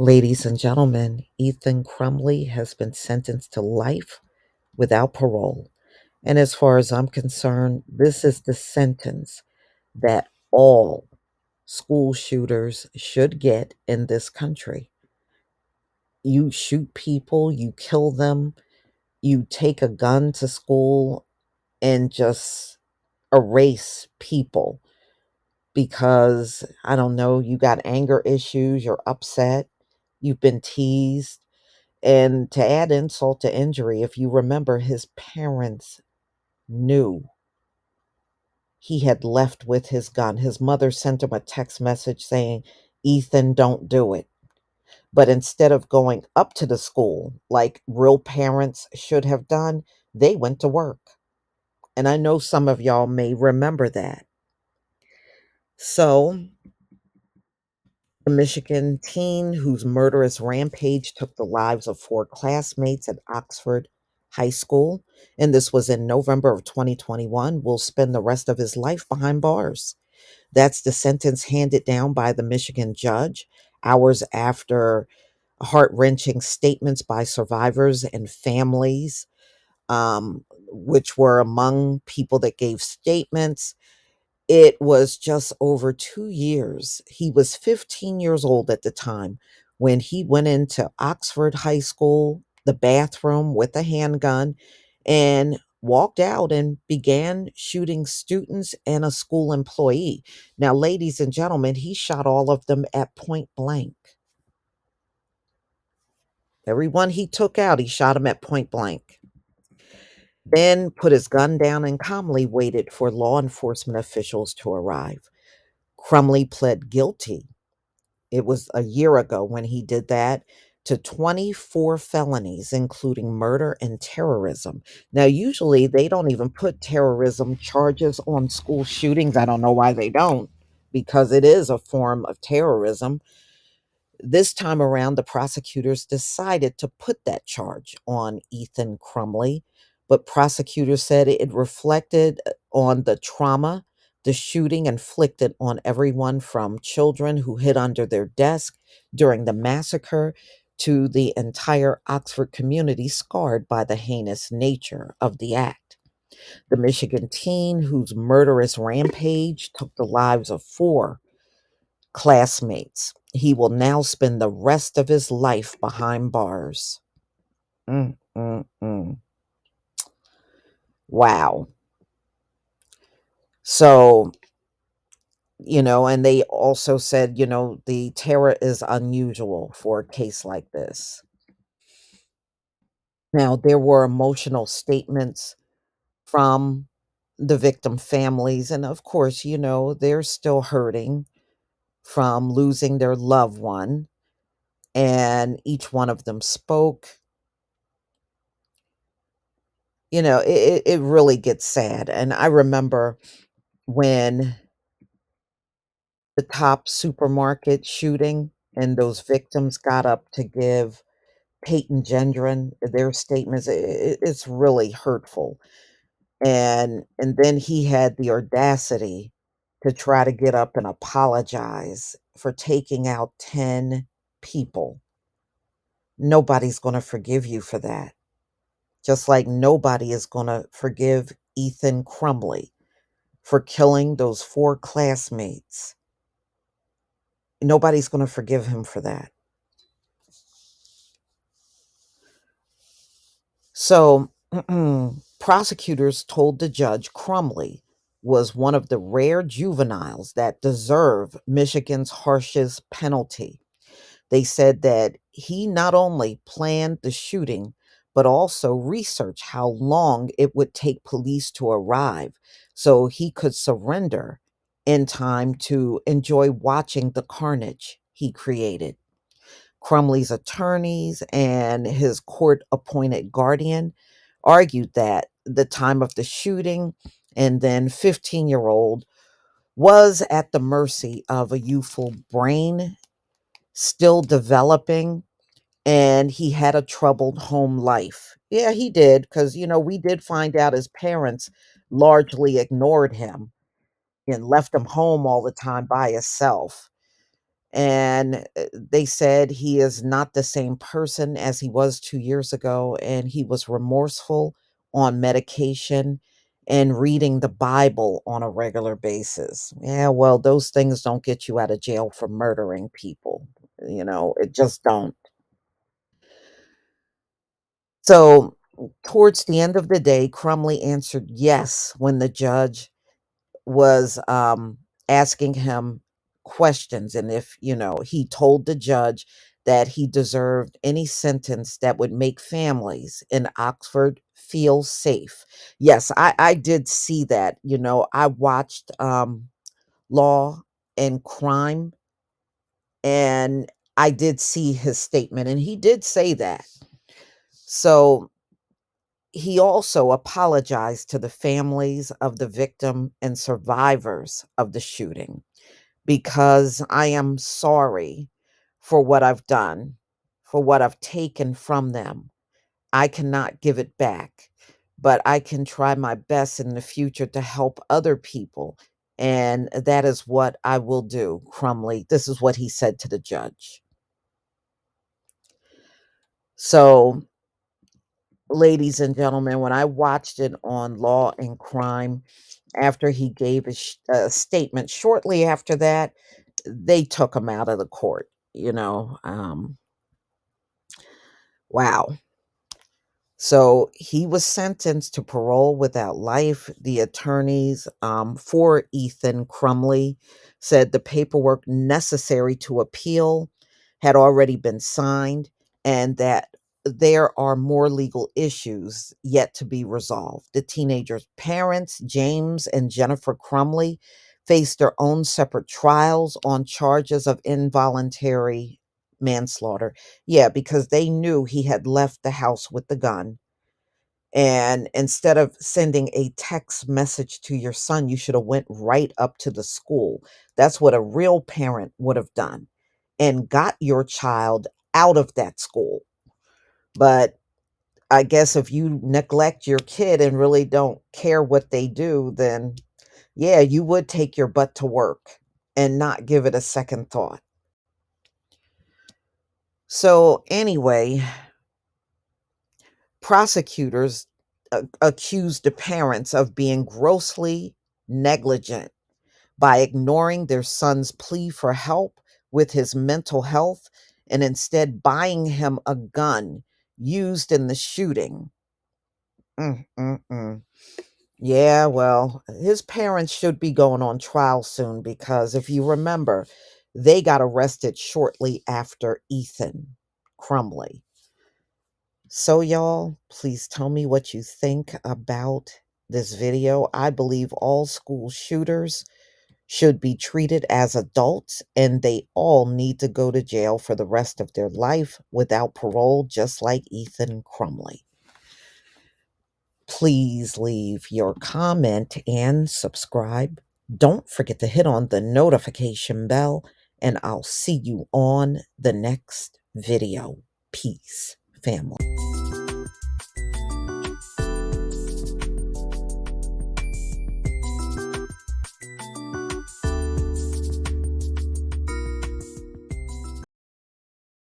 Ladies and gentlemen, Ethan Crumbley has been sentenced to life without parole. And as far as I'm concerned, this is the sentence that all school shooters should get in this country. You shoot people, you kill them, you take a gun to school and just erase people because, I don't know, you got anger issues, you're upset, you've been teased. And to add insult to injury, if you remember, his parents knew he had left with his gun. His mother sent him a text message saying, Ethan, don't do it. But instead of going up to the school like real parents should have done, they went to work. And I know some of y'all may remember that. So, the Michigan teen whose murderous rampage took the lives of four classmates at Oxford High School, and this was in November of 2021, will spend the rest of his life behind bars. That's the sentence handed down by the Michigan judge hours after heart wrenching statements by survivors and families, which were among people that gave statements. It was just over 2 years. He was 15 years old at the time when he went into Oxford High School, the bathroom with a handgun, and walked out and began shooting students and a school employee. Now, ladies and gentlemen, he shot all of them at point blank. Everyone he took out, he shot him at point blank. Then put his gun down and calmly waited for law enforcement officials to arrive. Crumley pled guilty. It was a year ago when he did that, to 24 felonies, including murder and terrorism. Now, usually they don't even put terrorism charges on school shootings. I don't know why they don't, because it is a form of terrorism. This time around, the prosecutors decided to put that charge on Ethan Crumley, but prosecutors said it reflected on the trauma the shooting inflicted on everyone from children who hid under their desk during the massacre to the entire Oxford community scarred by the heinous nature of the act. The Michigan teen whose murderous rampage took the lives of four classmates. He will now spend the rest of his life behind bars. Mm, mm, mm. Wow. So, and they also said, the terror is unusual for a case like this. Now, there were emotional statements from the victim families. And of course, they're still hurting from losing their loved one. And each one of them spoke. It really gets sad. And I remember when the top supermarket shooting and those victims got up to give Peyton Gendron their statements, it's really hurtful. And then he had the audacity to try to get up and apologize for taking out 10 people. Nobody's going to forgive you for that. Just like nobody is going to forgive Ethan Crumbley for killing those four classmates. Nobody's going to forgive him for that. So, prosecutors told the judge Crumley was one of the rare juveniles that deserve Michigan's harshest penalty. They said that he not only planned the shooting, but also researched how long it would take police to arrive so he could surrender in time to enjoy watching the carnage he created. Crumley's attorneys and his court appointed guardian argued that the time of the shooting and then 15-year-old was at the mercy of a youthful brain still developing, and he had a troubled home life. Yeah, he did, because, we did find out his parents largely ignored him and left him home all the time by himself. And they said he is not the same person as he was 2 years ago, and he was remorseful, on medication, and reading the Bible on a regular basis. Yeah, well, those things don't get you out of jail for murdering people. It just don't. So, towards the end of the day, Crumley answered yes when the judge was asking him questions. And if, he told the judge that he deserved any sentence that would make families in Oxford feel safe. Yes, I did see that. I watched Law and Crime, and I did see his statement, and he did say that. So he also apologized to the families of the victim and survivors of the shooting, because I am sorry for what I've done, for what I've taken from them. I cannot give it back, but I can try my best in the future to help other people. And that is what I will do, Crumley. This is what he said to the judge. So, ladies and gentlemen, when I watched it on Law and Crime, after he gave a statement, shortly after that, they took him out of the court. Wow. So he was sentenced to parole without life. The attorneys for Ethan Crumley said the paperwork necessary to appeal had already been signed, and that there are more legal issues yet to be resolved. The teenager's parents, James and Jennifer Crumley, faced their own separate trials on charges of involuntary manslaughter. Yeah, because they knew he had left the house with the gun. And instead of sending a text message to your son, you should have went right up to the school. That's what a real parent would have done, and got your child out of that school. But I guess if you neglect your kid and really don't care what they do, then yeah, you would take your butt to work and not give it a second thought. So, anyway, prosecutors accused the parents of being grossly negligent by ignoring their son's plea for help with his mental health, and instead buying him a gun used in the shooting. Mm, mm, mm. Yeah, well, his parents should be going on trial soon, because if you remember, they got arrested shortly after Ethan Crumley. So, y'all, please tell me what you think about this video. I believe all school shooters should be treated as adults, and they all need to go to jail for the rest of their life without parole, just like Ethan Crumley. Please leave your comment and subscribe. Don't forget to hit on the notification bell, and I'll see you on the next video. Peace, family.